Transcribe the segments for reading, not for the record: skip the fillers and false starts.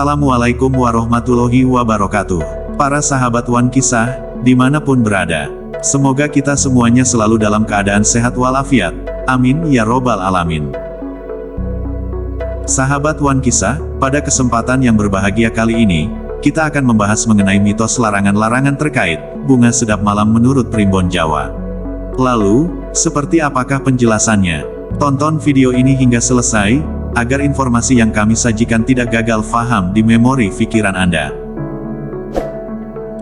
Assalamualaikum warahmatullahi wabarakatuh. Para sahabat Wan Kisah, dimanapun berada, semoga kita semuanya selalu dalam keadaan sehat walafiat. Amin ya robbal alamin. Sahabat Wan Kisah, pada kesempatan yang berbahagia kali ini, kita akan membahas mengenai mitos larangan-larangan terkait bunga sedap malam menurut Primbon Jawa. Lalu, seperti apakah penjelasannya? Tonton video ini hingga selesai, agar informasi yang kami sajikan tidak gagal faham di memori pikiran Anda.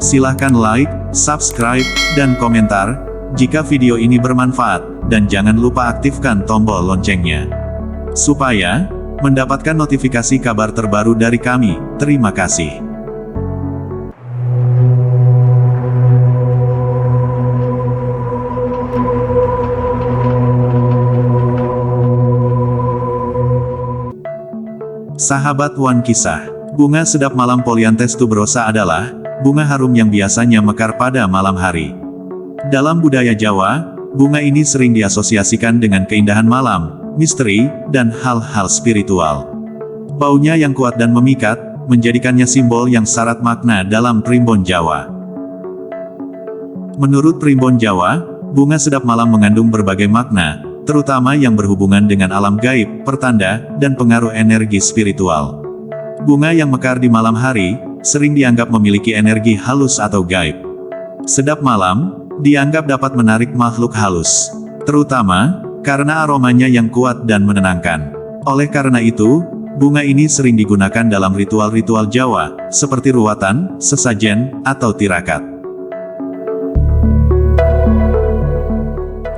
Silahkan like, subscribe, dan komentar, jika video ini bermanfaat, dan jangan lupa aktifkan tombol loncengnya. Supaya mendapatkan notifikasi kabar terbaru dari kami. Terima kasih. Sahabat Wan Kisah, bunga sedap malam Polyanthus tuberosa adalah bunga harum yang biasanya mekar pada malam hari. Dalam budaya Jawa, bunga ini sering diasosiasikan dengan keindahan malam, misteri, dan hal-hal spiritual. Baunya yang kuat dan memikat, menjadikannya simbol yang syarat makna dalam Primbon Jawa. Menurut Primbon Jawa, bunga sedap malam mengandung berbagai makna, terutama yang berhubungan dengan alam gaib, pertanda, dan pengaruh energi spiritual. Bunga yang mekar di malam hari, sering dianggap memiliki energi halus atau gaib. Sedap malam, dianggap dapat menarik makhluk halus, terutama karena aromanya yang kuat dan menenangkan. Oleh karena itu, bunga ini sering digunakan dalam ritual-ritual Jawa, seperti ruatan, sesajen, atau tirakat.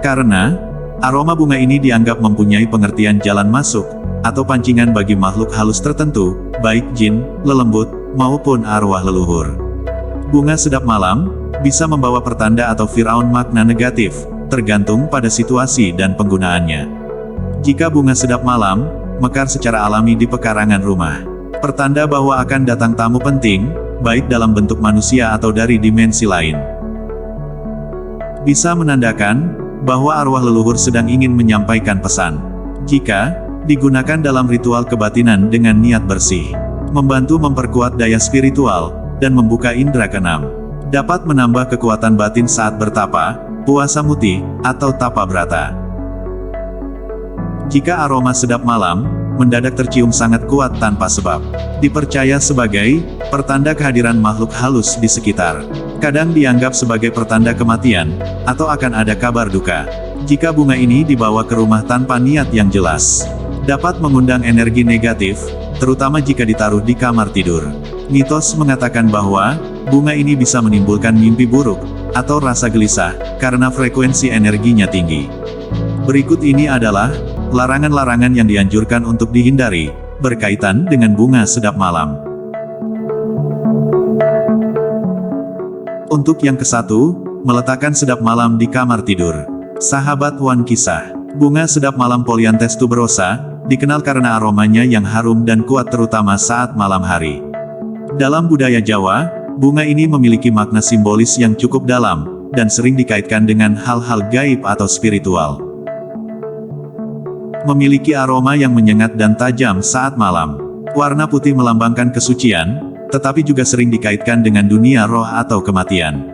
Karena aroma bunga ini dianggap mempunyai pengertian jalan masuk, atau pancingan bagi makhluk halus tertentu, baik jin, lelembut, maupun arwah leluhur. Bunga sedap malam bisa membawa pertanda atau firaun makna negatif, tergantung pada situasi dan penggunaannya. Jika bunga sedap malam mekar secara alami di pekarangan rumah, pertanda bahwa akan datang tamu penting, baik dalam bentuk manusia atau dari dimensi lain. Bisa menandakan bahwa arwah leluhur sedang ingin menyampaikan pesan. Jika digunakan dalam ritual kebatinan dengan niat bersih, membantu memperkuat daya spiritual, dan membuka indera keenam. Dapat menambah kekuatan batin saat bertapa, puasa muti, atau tapa brata. Jika aroma sedap malam mendadak tercium sangat kuat tanpa sebab, dipercaya sebagai pertanda kehadiran makhluk halus di sekitar. Kadang dianggap sebagai pertanda kematian, atau akan ada kabar duka. Jika bunga ini dibawa ke rumah tanpa niat yang jelas, dapat mengundang energi negatif, terutama jika ditaruh di kamar tidur. Mitos mengatakan bahwa bunga ini bisa menimbulkan mimpi buruk, atau rasa gelisah, karena frekuensi energinya tinggi. Berikut ini adalah larangan-larangan yang dianjurkan untuk dihindari, berkaitan dengan bunga sedap malam. Untuk yang ke-1, meletakkan sedap malam di kamar tidur. Sahabat Wan Kisah, bunga sedap malam Polyanthus tuberosa dikenal karena aromanya yang harum dan kuat terutama saat malam hari. Dalam budaya Jawa, bunga ini memiliki makna simbolis yang cukup dalam, dan sering dikaitkan dengan hal-hal gaib atau spiritual. Memiliki aroma yang menyengat dan tajam saat malam. Warna putih melambangkan kesucian, tetapi juga sering dikaitkan dengan dunia roh atau kematian.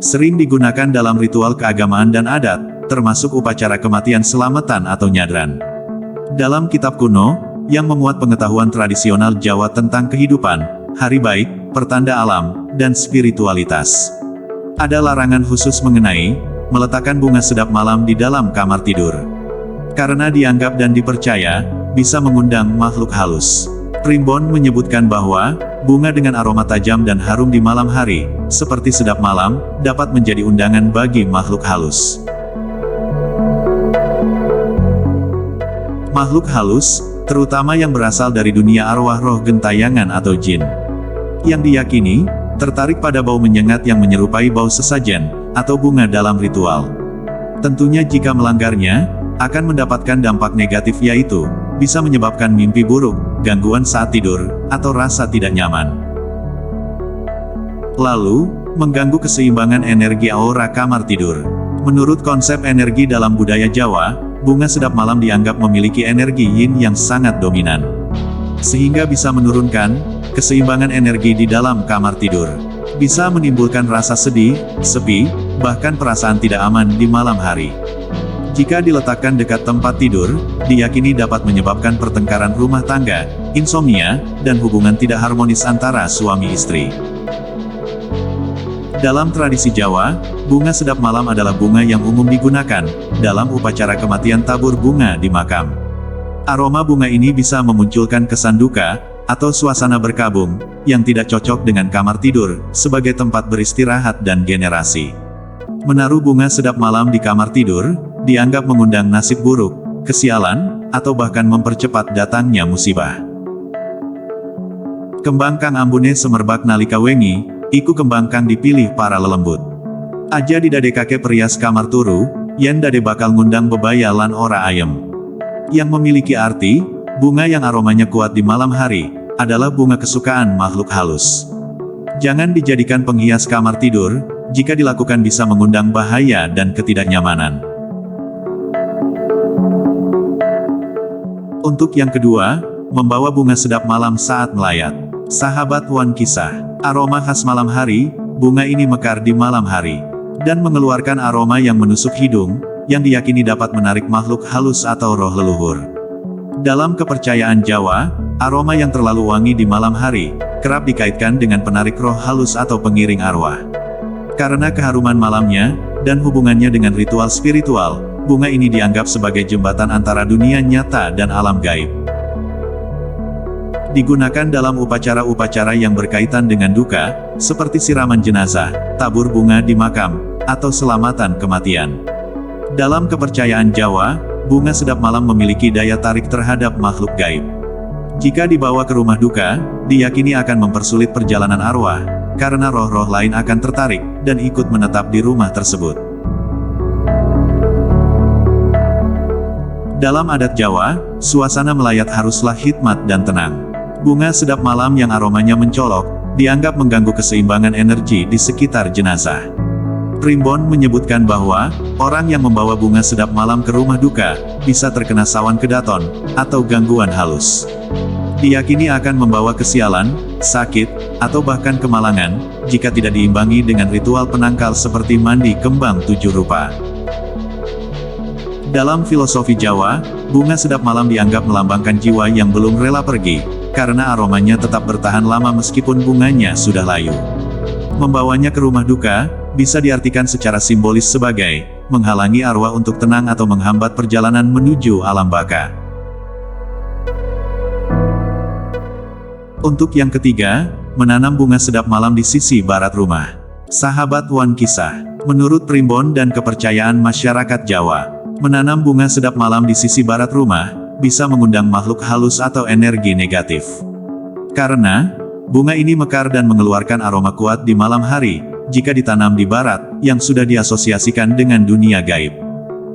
Sering digunakan dalam ritual keagamaan dan adat, termasuk upacara kematian selamatan atau nyadran. Dalam kitab kuno, yang memuat pengetahuan tradisional Jawa tentang kehidupan, hari baik, pertanda alam, dan spiritualitas, ada larangan khusus mengenai meletakkan bunga sedap malam di dalam kamar tidur. Karena dianggap dan dipercaya bisa mengundang makhluk halus. Primbon menyebutkan bahwa bunga dengan aroma tajam dan harum di malam hari, seperti sedap malam, dapat menjadi undangan bagi makhluk halus. Makhluk halus, terutama yang berasal dari dunia arwah roh gentayangan atau jin, yang diyakini tertarik pada bau menyengat yang menyerupai bau sesajen atau bunga dalam ritual. Tentunya jika melanggarnya, akan mendapatkan dampak negatif, yaitu bisa menyebabkan mimpi buruk, gangguan saat tidur, atau rasa tidak nyaman. Lalu, mengganggu keseimbangan energi aura kamar tidur. Menurut konsep energi dalam budaya Jawa, bunga sedap malam dianggap memiliki energi yin yang sangat dominan. sehingga bisa menurunkan keseimbangan energi di dalam kamar tidur. Bisa menimbulkan rasa sedih, sepi, bahkan perasaan tidak aman di malam hari. Jika diletakkan dekat tempat tidur, diyakini dapat menyebabkan pertengkaran rumah tangga, insomnia, dan hubungan tidak harmonis antara suami istri. Dalam tradisi Jawa, bunga sedap malam adalah bunga yang umum digunakan dalam upacara kematian tabur bunga di makam. Aroma bunga ini bisa memunculkan kesan duka atau suasana berkabung yang tidak cocok dengan kamar tidur sebagai tempat beristirahat dan generasi. Menaruh bunga sedap malam di kamar tidur dianggap mengundang nasib buruk, kesialan, atau bahkan mempercepat datangnya musibah. Kembang kang ambune semerbak nalika wengi, iku kembang kang dipilih para lelembut. Aja didadekake perias kamar turu, yen dade bakal ngundang bebaya lan ora ayem. Yang memiliki arti, bunga yang aromanya kuat di malam hari, adalah bunga kesukaan makhluk halus. Jangan dijadikan penghias kamar tidur, jika dilakukan bisa mengundang bahaya dan ketidaknyamanan. Untuk yang kedua, membawa bunga sedap malam saat melayat. Sahabat Wan Kisah, aroma khas malam hari, bunga ini mekar di malam hari, dan mengeluarkan aroma yang menusuk hidung, yang diyakini dapat menarik makhluk halus atau roh leluhur. Dalam kepercayaan Jawa, aroma yang terlalu wangi di malam hari, kerap dikaitkan dengan penarik roh halus atau pengiring arwah. Karena keharuman malamnya, dan hubungannya dengan ritual spiritual, bunga ini dianggap sebagai jembatan antara dunia nyata dan alam gaib. Digunakan dalam upacara-upacara yang berkaitan dengan duka, seperti siraman jenazah, tabur bunga di makam, atau selamatan kematian. Dalam kepercayaan Jawa, bunga sedap malam memiliki daya tarik terhadap makhluk gaib. Jika dibawa ke rumah duka, diyakini akan mempersulit perjalanan arwah, karena roh-roh lain akan tertarik, dan ikut menetap di rumah tersebut. Dalam adat Jawa, suasana melayat haruslah hikmat dan tenang. Bunga sedap malam yang aromanya mencolok, dianggap mengganggu keseimbangan energi di sekitar jenazah. Primbon menyebutkan bahwa, orang yang membawa bunga sedap malam ke rumah duka, bisa terkena sawan kedaton, atau gangguan halus. Diyakini akan membawa kesialan, sakit, atau bahkan kemalangan, jika tidak diimbangi dengan ritual penangkal seperti mandi kembang 7 rupa. Dalam filosofi Jawa, bunga sedap malam dianggap melambangkan jiwa yang belum rela pergi, karena aromanya tetap bertahan lama meskipun bunganya sudah layu. Membawanya ke rumah duka, bisa diartikan secara simbolis sebagai menghalangi arwah untuk tenang atau menghambat perjalanan menuju alam baka. Untuk yang ketiga, menanam bunga sedap malam di sisi barat rumah. Sahabat Wan Kisah, menurut primbon dan kepercayaan masyarakat Jawa, menanam bunga sedap malam di sisi barat rumah, bisa mengundang makhluk halus atau energi negatif. Karena, bunga ini mekar dan mengeluarkan aroma kuat di malam hari, jika ditanam di barat, yang sudah diasosiasikan dengan dunia gaib.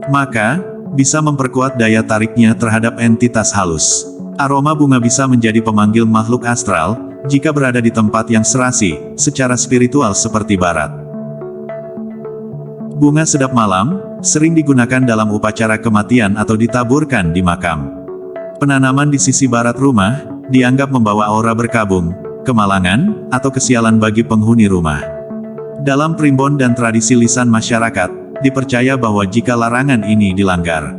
Maka, bisa memperkuat daya tariknya terhadap entitas halus. Aroma bunga bisa menjadi pemanggil makhluk astral, jika berada di tempat yang serasi, secara spiritual seperti barat. Bunga sedap malam, sering digunakan dalam upacara kematian atau ditaburkan di makam. Penanaman di sisi barat rumah, dianggap membawa aura berkabung, kemalangan, atau kesialan bagi penghuni rumah. Dalam primbon dan tradisi lisan masyarakat, dipercaya bahwa jika larangan ini dilanggar,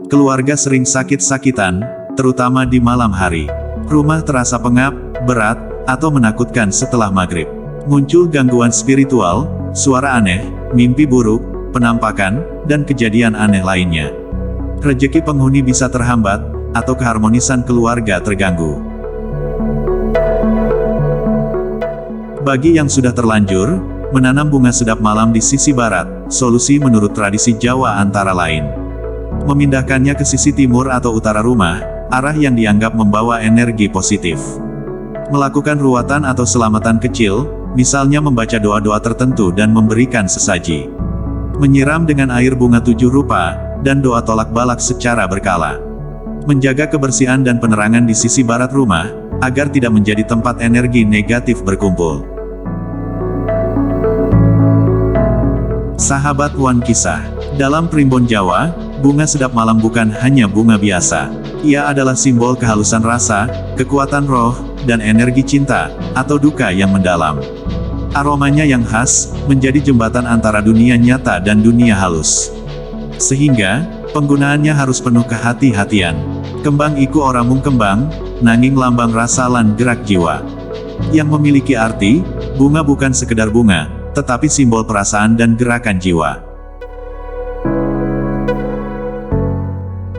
keluarga sering sakit-sakitan, terutama di malam hari. Rumah terasa pengap, berat, atau menakutkan setelah maghrib. Muncul gangguan spiritual, suara aneh, mimpi buruk, penampakan, dan kejadian aneh lainnya. Rezeki penghuni bisa terhambat, atau keharmonisan keluarga terganggu. Bagi yang sudah terlanjur, menanam bunga sedap malam di sisi barat, solusi menurut tradisi Jawa antara lain memindahkannya ke sisi timur atau utara rumah, arah yang dianggap membawa energi positif. Melakukan ruatan atau selamatan kecil, misalnya membaca doa-doa tertentu dan memberikan sesaji. Menyiram dengan air bunga 7 rupa, dan doa tolak balak secara berkala. Menjaga kebersihan dan penerangan di sisi barat rumah, agar tidak menjadi tempat energi negatif berkumpul. Sahabat Wan Kisah, dalam primbon Jawa, bunga sedap malam bukan hanya bunga biasa. Ia adalah simbol kehalusan rasa, kekuatan roh, dan energi cinta, atau duka yang mendalam. Aromanya yang khas, menjadi jembatan antara dunia nyata dan dunia halus. Sehingga, penggunaannya harus penuh kehati-hatian. Kembang iku ora mung kembang, nanging lambang rasa lan gerak jiwa. Yang memiliki arti, bunga bukan sekedar bunga, tetapi simbol perasaan dan gerakan jiwa.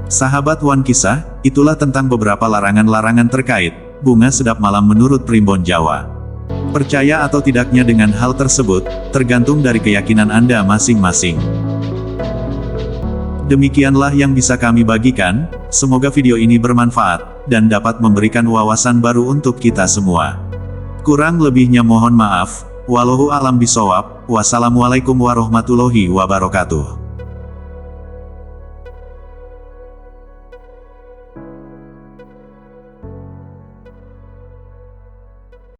Sahabat One Kisah, itulah tentang beberapa larangan-larangan terkait bunga sedap malam menurut Primbon Jawa. Percaya atau tidaknya dengan hal tersebut, tergantung dari keyakinan Anda masing-masing. Demikianlah yang bisa kami bagikan, semoga video ini bermanfaat, dan dapat memberikan wawasan baru untuk kita semua. Kurang lebihnya mohon maaf, wallahu a'lam bishawab, wassalamualaikum warahmatullahi wabarakatuh.